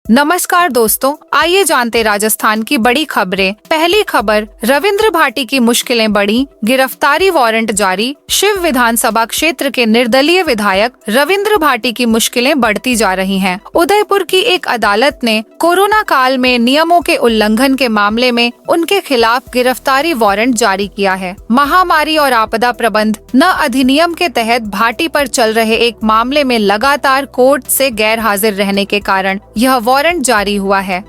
नमस्कार दोस्तों, आइए जानते राजस्थान की बड़ी खबरें। पहली खबर, रविंद्र भाटी की मुश्किलें बढ़ी, गिरफ्तारी वारंट जारी। शिव विधानसभा क्षेत्र के निर्दलीय विधायक रविंद्र भाटी की मुश्किलें बढ़ती जा रही हैं। उदयपुर की एक अदालत ने कोरोना काल में नियमों के उल्लंघन के मामले में उनके खिलाफ गिरफ्तारी वारंट जारी किया है। महामारी और आपदा प्रबंध न अधिनियम के तहत भाटी पर चल रहे एक मामले में लगातार कोर्ट से गैर हाजिर रहने के कारण यह वारंट जारी हुआ है।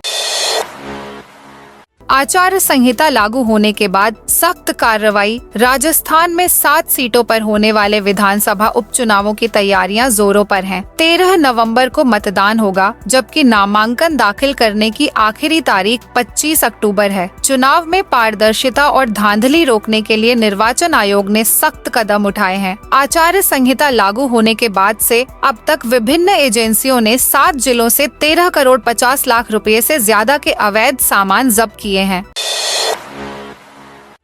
आचार संहिता लागू होने के बाद सख्त कार्रवाई। राजस्थान में 7 सीटों पर होने वाले विधानसभा उपचुनावों की तैयारियां जोरों पर हैं। 13 नवंबर को मतदान होगा, जबकि नामांकन दाखिल करने की आखिरी तारीख 25 अक्टूबर है। चुनाव में पारदर्शिता और धांधली रोकने के लिए निर्वाचन आयोग ने सख्त कदम उठाए हैं। आचार संहिता लागू होने के बाद से अब तक विभिन्न एजेंसियों ने 7 जिलों से 13 करोड़ 50 लाख रुपए से ज्यादा के अवैध सामान जब्त किए हैं।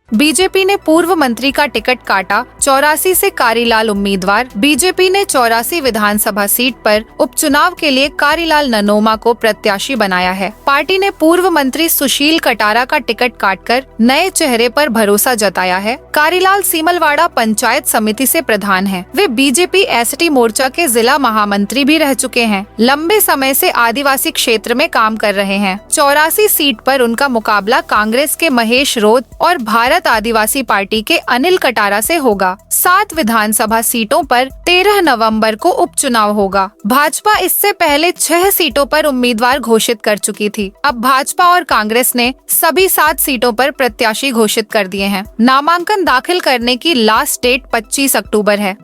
बीजेपी ने पूर्व मंत्री का टिकट काटा, 84 से कारीलाल उम्मीदवार। बीजेपी ने 84 विधानसभा सीट पर उपचुनाव के लिए कारीलाल ननोमा को प्रत्याशी बनाया है। पार्टी ने पूर्व मंत्री सुशील कटारा का टिकट काटकर नए चेहरे पर भरोसा जताया है। कारीलाल सीमलवाड़ा पंचायत समिति से प्रधान हैं। वे बीजेपी एसटी मोर्चा के जिला महामंत्री भी रह चुके हैं। लंबे समय से आदिवासी क्षेत्र में काम कर रहे हैं। 84 सीट पर उनका मुकाबला कांग्रेस के महेश रोध और भारत आदिवासी पार्टी के अनिल कटारा से होगा। 7 विधानसभा सीटों पर 13 नवंबर को उपचुनाव होगा। भाजपा इससे पहले 6 सीटों पर उम्मीदवार घोषित कर चुकी थी। अब भाजपा और कांग्रेस ने सभी 7 सीटों पर प्रत्याशी घोषित कर दिए हैं। नामांकन दाखिल करने की लास्ट डेट 25 अक्टूबर है।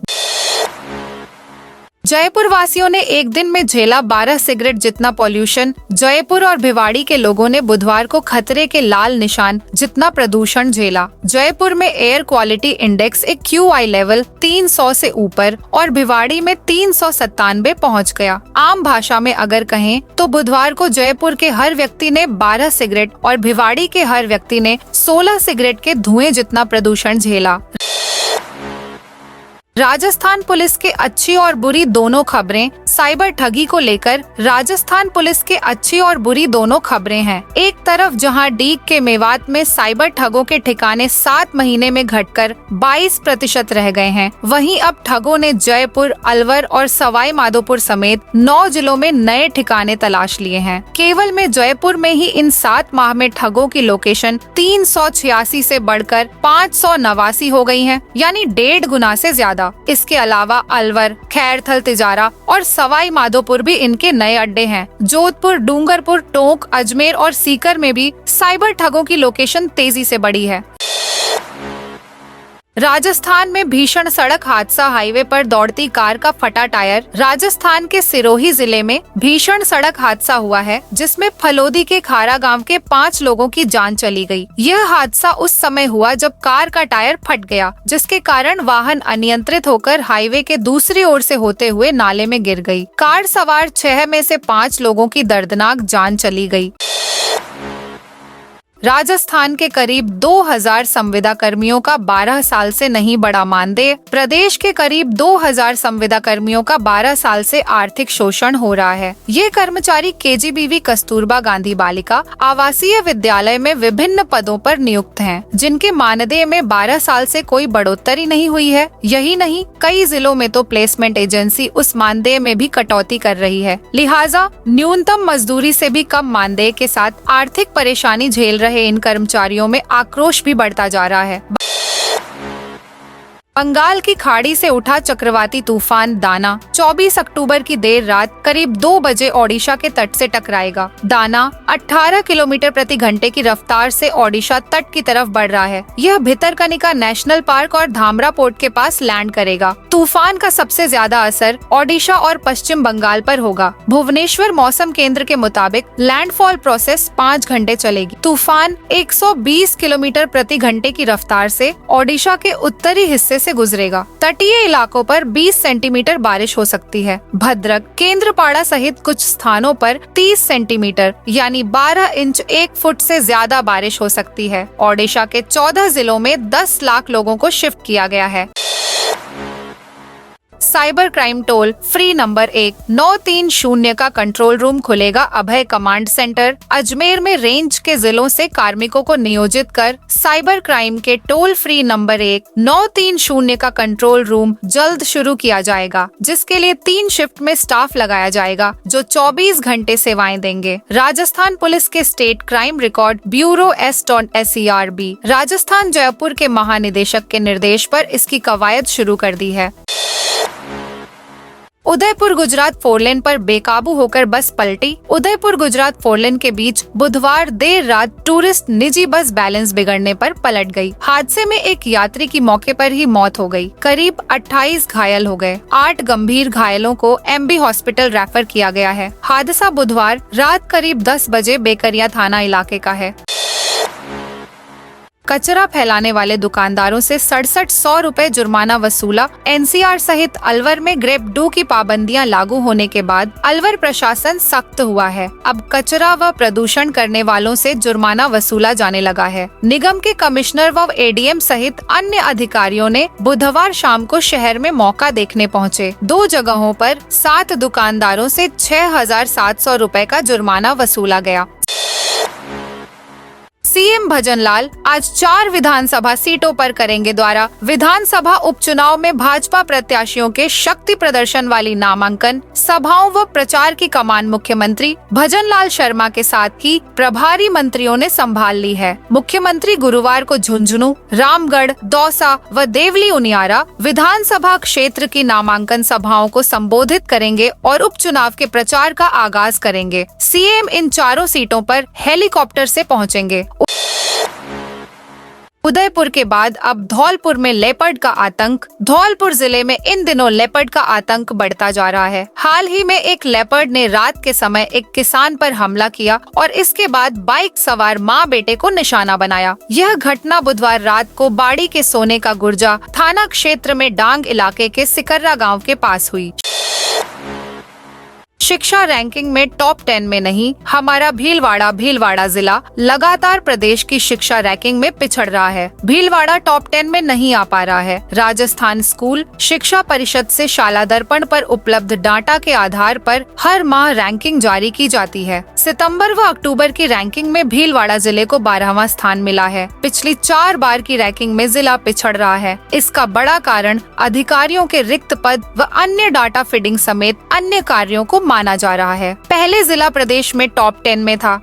जयपुर वासियों ने एक दिन में झेला 12 सिगरेट जितना पॉल्यूशन। जयपुर और भिवाड़ी के लोगों ने बुधवार को खतरे के लाल निशान जितना प्रदूषण झेला। जयपुर में एयर क्वालिटी इंडेक्स एक QI लेवल 300 से ऊपर और भिवाड़ी में 397 पहुंच गया। आम भाषा में अगर कहें तो बुधवार को जयपुर के हर व्यक्ति ने 12 सिगरेट और भिवाड़ी के हर व्यक्ति ने 16 सिगरेट के धुएं जितना प्रदूषण झेला। राजस्थान पुलिस के अच्छी और बुरी दोनों खबरें। साइबर ठगी को लेकर राजस्थान पुलिस के अच्छी और बुरी दोनों खबरें हैं। एक तरफ जहां डीग के मेवात में साइबर ठगों के ठिकाने 7 महीने में घटकर 22% रह गए हैं, वहीं अब ठगों ने जयपुर, अलवर और सवाई माधोपुर समेत 9 जिलों में नए ठिकाने तलाश लिए हैं। केवल में जयपुर में ही इन 7 माह में ठगों की लोकेशन 386 से बढ़कर 589 हो गई है, यानी 1.5 गुना से ज्यादा। इसके अलावा अलवर, खैरथल, तिजारा और सवाई माधोपुर भी इनके नए अड्डे हैं। जोधपुर, डूंगरपुर, टोंक, अजमेर और सीकर में भी साइबर ठगों की लोकेशन तेजी से बढ़ी है। राजस्थान में भीषण सड़क हादसा। हाईवे पर दौड़ती कार का फटा टायर। राजस्थान के सिरोही जिले में भीषण सड़क हादसा हुआ है, जिसमें फलोदी के खारा गांव के 5 लोगों की जान चली गई। यह हादसा उस समय हुआ जब कार का टायर फट गया, जिसके कारण वाहन अनियंत्रित होकर हाईवे के दूसरी ओर से होते हुए नाले में गिर गई। कार सवार 6 में से 5 लोगों की दर्दनाक जान चली गई। राजस्थान के करीब 2000 संविदा कर्मियों का 12 साल से नहीं बढ़ा मानदेय। प्रदेश के करीब 2000 संविदा कर्मियों का 12 साल से आर्थिक शोषण हो रहा है। ये कर्मचारी KGBV कस्तूरबा गांधी बालिका आवासीय विद्यालय में विभिन्न पदों पर नियुक्त हैं, जिनके मानदेय में 12 साल से कोई बढ़ोतरी नहीं हुई है। यही नहीं, कई जिलों में तो प्लेसमेंट एजेंसी उस मानदेय में भी कटौती कर रही है। लिहाजा न्यूनतम मजदूरी से भी कम मानदेय के साथ आर्थिक परेशानी झेल रहे इन कर्मचारियों में आक्रोश भी बढ़ता जा रहा है। बंगाल की खाड़ी से उठा चक्रवाती तूफान दाना 24 अक्टूबर की देर रात करीब 2 बजे ओडिशा के तट से टकराएगा। दाना 18 किलोमीटर प्रति घंटे की रफ्तार से ओडिशा तट की तरफ बढ़ रहा है। यह भितरकनिका नेशनल पार्क और धामरा पोर्ट के पास लैंड करेगा। तूफान का सबसे ज्यादा असर ओडिशा और पश्चिम बंगाल पर होगा। भुवनेश्वर मौसम केंद्र के मुताबिक लैंडफॉल प्रोसेस 5 घंटे चलेगी। तूफान 120 किलोमीटर प्रति घंटे की रफ्तार से ओडिशा के उत्तरी हिस्से से गुजरेगा। तटीय इलाकों पर 20 सेंटीमीटर बारिश हो सकती है। भद्रक, केंद्रपाड़ा सहित कुछ स्थानों पर 30 सेंटीमीटर यानी 12 इंच 1 फुट से ज्यादा बारिश हो सकती है। ओडिशा के 14 जिलों में 10 लाख लोगों को शिफ्ट किया गया है। Cyber crime toll free number 1930 का कंट्रोल रूम खुलेगा अभय कमांड सेंटर। अजमेर में रेंज के जिलों से कार्मिकों को नियोजित कर साइबर क्राइम के टोल फ्री नंबर 1930 का कंट्रोल रूम जल्द शुरू किया जाएगा, जिसके लिए 3 शिफ्ट में स्टाफ लगाया जाएगा जो 24 घंटे सेवाएं देंगे। राजस्थान पुलिस के state crime record bureau SERB Rajasthan Jaipur के महानिदेशक के निर्देश पर इसकी कवायद शुरू कर दी है। उदयपुर गुजरात 4 लेन पर बेकाबू होकर बस पलटी। उदयपुर गुजरात 4 लेन के बीच बुधवार देर रात टूरिस्ट निजी बस बैलेंस बिगड़ने पर पलट गई। हादसे में एक यात्री की मौके पर ही मौत हो गई। करीब 28 घायल हो गए। 8 गंभीर घायलों को MB हॉस्पिटल रेफर किया गया है। हादसा बुधवार रात करीब 10 बजे बेकरिया थाना इलाके का है। कचरा फैलाने वाले दुकानदारों से 6700 रुपए जुर्माना वसूला। NCR सहित अलवर में ग्रेप 2 की पाबंदियां लागू होने के बाद अलवर प्रशासन सख्त हुआ है। अब कचरा व प्रदूषण करने वालों से जुर्माना वसूला जाने लगा है। निगम के कमिश्नर व ADM सहित अन्य अधिकारियों ने बुधवार शाम को शहर में मौका देखने पहुंचे। 2 जगहों पर 7 दुकानदारों से 6700 रुपए का जुर्माना वसूला गया। CM भजनलाल आज 4 विधानसभा सीटों पर करेंगे द्वारा। विधानसभा उपचुनाव में भाजपा प्रत्याशियों के शक्ति प्रदर्शन वाली नामांकन सभाओं व प्रचार की कमान मुख्यमंत्री भजनलाल शर्मा के साथ ही प्रभारी मंत्रियों ने संभाल ली है। मुख्यमंत्री गुरुवार को झुंझुनू, रामगढ़, दौसा व देवली उनियारा विधानसभा क्षेत्र की नामांकन सभाओं को संबोधित करेंगे और उपचुनाव के प्रचार का आगाज करेंगे। CM इन 4 सीटों पर हेलीकॉप्टर से पहुंचेंगे। उदयपुर के बाद अब धौलपुर में लेपर्ड का आतंक। धौलपुर जिले में इन दिनों लेपर्ड का आतंक बढ़ता जा रहा है। हाल ही में एक लेपर्ड ने रात के समय एक किसान पर हमला किया और इसके बाद बाइक सवार मां बेटे को निशाना बनाया। यह घटना बुधवार रात को बाड़ी के सोने का गुर्जा थाना क्षेत्र में डांग इलाके के सिकर्रा गांव के पास हुई। शिक्षा रैंकिंग में टॉप 10 में नहीं, हमारा भीलवाड़ा जिला लगातार प्रदेश की शिक्षा रैंकिंग में पिछड़ रहा है। भीलवाड़ा टॉप 10 में नहीं आ पा रहा है। राजस्थान स्कूल शिक्षा परिषद से शाला दर्पण पर उपलब्ध डाटा के आधार पर हर माह रैंकिंग जारी की जाती है। सितंबर व अक्टूबर की रैंकिंग में भीलवाड़ा जिले को 12वां स्थान मिला है। पिछली 4 बार की रैंकिंग में जिला पिछड़ रहा है। इसका बड़ा कारण अधिकारियों के रिक्त पद व अन्य डाटा फीडिंग समेत अन्य कार्यों को माना जा रहा है। पहले जिला प्रदेश में टॉप 10 में था।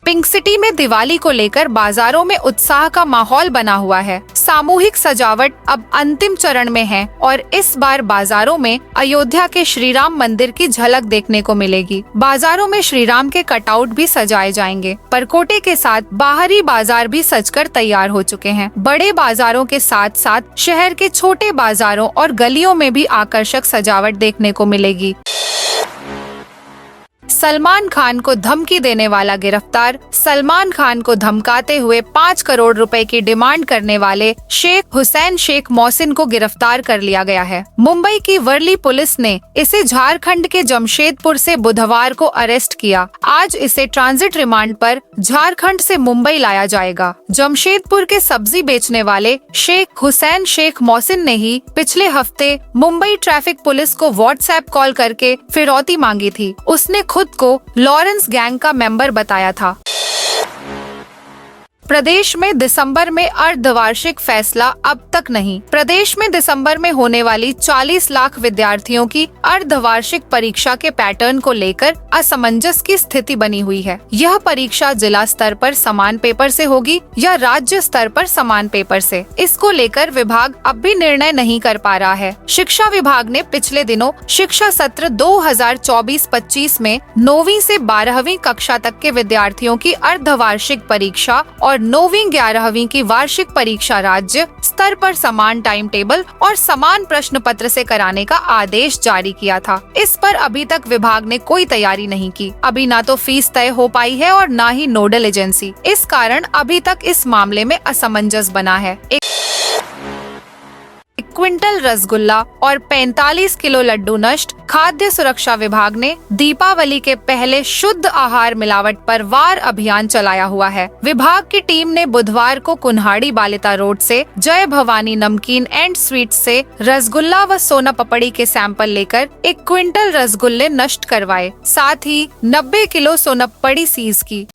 पिंक सिटी में दिवाली को लेकर बाजारों में उत्साह का माहौल बना हुआ है। सामूहिक सजावट अब अंतिम चरण में है और इस बार बाजारों में अयोध्या के श्री राम मंदिर की झलक देखने को मिलेगी। बाजारों में श्री राम के कटआउट भी सजाए जाएंगे। परकोटे के साथ बाहरी बाजार भी सजकर तैयार हो चुके हैं। बड़े बाजारों के साथ साथ शहर के छोटे बाजारों और गलियों में भी आकर्षक सजावट देखने को मिलेगी। सलमान खान को धमकी देने वाला गिरफ्तार। सलमान खान को धमकाते हुए 5 करोड़ रुपए की डिमांड करने वाले शेख हुसैन शेख मोहसिन को गिरफ्तार कर लिया गया है। मुंबई की वर्ली पुलिस ने इसे झारखंड के जमशेदपुर से बुधवार को अरेस्ट किया। आज इसे ट्रांजिट रिमांड पर झारखंड से मुंबई लाया जाएगा। जमशेदपुर के सब्जी बेचने वाले शेख हुसैन शेख मोहसिन ने ही पिछले हफ्ते मुंबई ट्रैफिक पुलिस को व्हाट्सएप कॉल करके फिरौती मांगी थी। उसने खुद को लॉरेंस गैंग का मेंबर बताया था। प्रदेश में दिसंबर में अर्धवार्षिक फैसला अब तक नहीं। प्रदेश में दिसंबर में होने वाली 40 लाख विद्यार्थियों की अर्धवार्षिक परीक्षा के पैटर्न को लेकर असमंजस की स्थिति बनी हुई है। यह परीक्षा जिला स्तर पर समान पेपर से होगी या राज्य स्तर पर समान पेपर से, इसको लेकर विभाग अब भी निर्णय नहीं कर पा रहा है। शिक्षा विभाग ने पिछले दिनों शिक्षा सत्र 2024-25 में 9वीं से 12वीं कक्षा तक के विद्यार्थियों की अर्धवार्षिक परीक्षा और 9वीं 11वीं की वार्षिक परीक्षा राज्य स्तर पर समान टाइम टेबल और समान प्रश्न पत्र से कराने का आदेश जारी किया था। इस पर अभी तक विभाग ने कोई तैयारी नहीं की। अभी ना तो फीस तय हो पाई है और ना ही नोडल एजेंसी। इस कारण अभी तक इस मामले में असमंजस बना है। क्विंटल रसगुल्ला और 45 किलो लड्डू नष्ट। खाद्य सुरक्षा विभाग ने दीपावली के पहले शुद्ध आहार मिलावट पर वार अभियान चलाया हुआ है। विभाग की टीम ने बुधवार को कुन्हाड़ी बालिता रोड से जय भवानी नमकीन एंड स्वीट्स से रसगुल्ला व सोना पपड़ी के सैंपल लेकर 1 क्विंटल रसगुल्ले नष्ट करवाए, साथ ही 90 किलो सोना पपड़ी सीज की।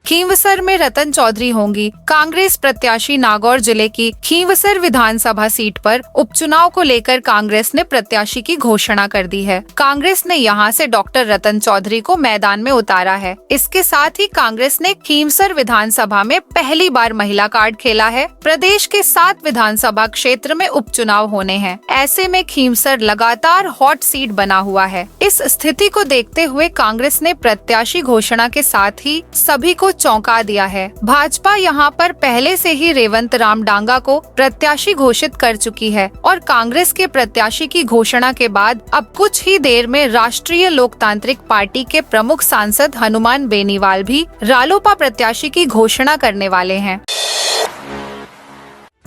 खींवसर में रतन चौधरी होंगी कांग्रेस प्रत्याशी। नागौर जिले की खींवसर विधानसभा सीट पर उपचुनाव को लेकर कांग्रेस ने प्रत्याशी की घोषणा कर दी है। कांग्रेस ने यहां से डॉक्टर रतन चौधरी को मैदान में उतारा है। इसके साथ ही कांग्रेस ने खींवसर विधानसभा में पहली बार महिला कार्ड खेला है। प्रदेश के 7 विधानसभा क्षेत्र में उपचुनाव होने हैं। ऐसे में खींवसर लगातार हॉट सीट बना हुआ है। इस स्थिति को देखते हुए कांग्रेस ने प्रत्याशी घोषणा के साथ ही सभी को चौंका दिया है। भाजपा यहां पर पहले से ही रेवंत राम डांगा को प्रत्याशी घोषित कर चुकी है और कांग्रेस के प्रत्याशी की घोषणा के बाद अब कुछ ही देर में राष्ट्रीय लोकतांत्रिक पार्टी के प्रमुख सांसद हनुमान बेनीवाल भी रालोपा प्रत्याशी की घोषणा करने वाले हैं।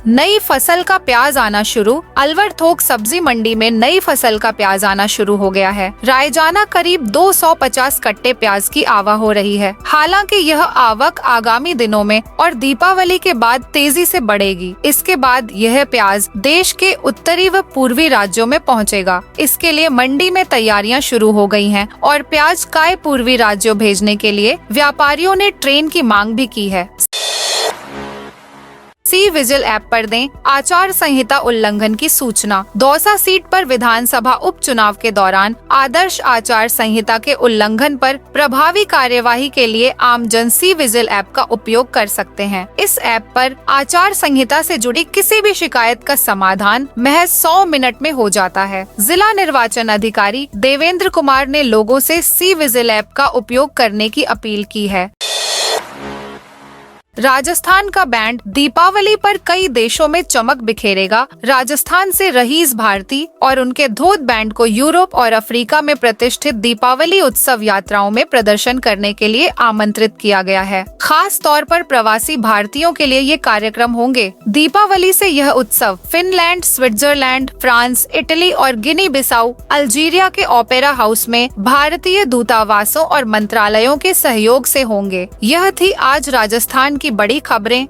नई फसल का प्याज आना शुरू। अलवर थोक सब्जी मंडी में नई फसल का प्याज आना शुरू हो गया है। रायजाना करीब 250 कट्टे प्याज की आवक हो रही है। हालांकि यह आवक आगामी दिनों में और दीपावली के बाद तेजी से बढ़ेगी। इसके बाद यह प्याज देश के उत्तरी व पूर्वी राज्यों में पहुंचेगा। इसके लिए मंडी में तैयारियां शुरू हो गई हैं और प्याज काय पूर्वी राज्यों भेजने के लिए व्यापारियों ने ट्रेन की मांग भी की है। सी विजिल ऐप पर दें आचार संहिता उल्लंघन की सूचना। दौसा सीट पर विधानसभा उपचुनाव के दौरान आदर्श आचार संहिता के उल्लंघन पर प्रभावी कार्यवाही के लिए आमजन सी विजिल ऐप का उपयोग कर सकते हैं। इस ऐप पर आचार संहिता से जुड़ी किसी भी शिकायत का समाधान महज 100 मिनट में हो जाता है। जिला निर्वाचन अधिकारी देवेंद्र कुमार ने लोगों से सी विजिल ऐप का उपयोग करने की अपील की है। राजस्थान का बैंड दीपावली पर कई देशों में चमक बिखेरेगा। राजस्थान से रहीस भारती और उनके धोत बैंड को यूरोप और अफ्रीका में प्रतिष्ठित दीपावली उत्सव यात्राओं में प्रदर्शन करने के लिए आमंत्रित किया गया है। खास तौर पर प्रवासी भारतीयों के लिए ये कार्यक्रम होंगे। दीपावली से यह उत्सव फिनलैंड, स्विट्जरलैंड, फ्रांस, इटली और गिनी बिसाऊ, अल्जीरिया के ओपेरा हाउस में भारतीय दूतावासों और मंत्रालयों के सहयोग से होंगे। यह थी आज राजस्थान की बड़ी खबरें।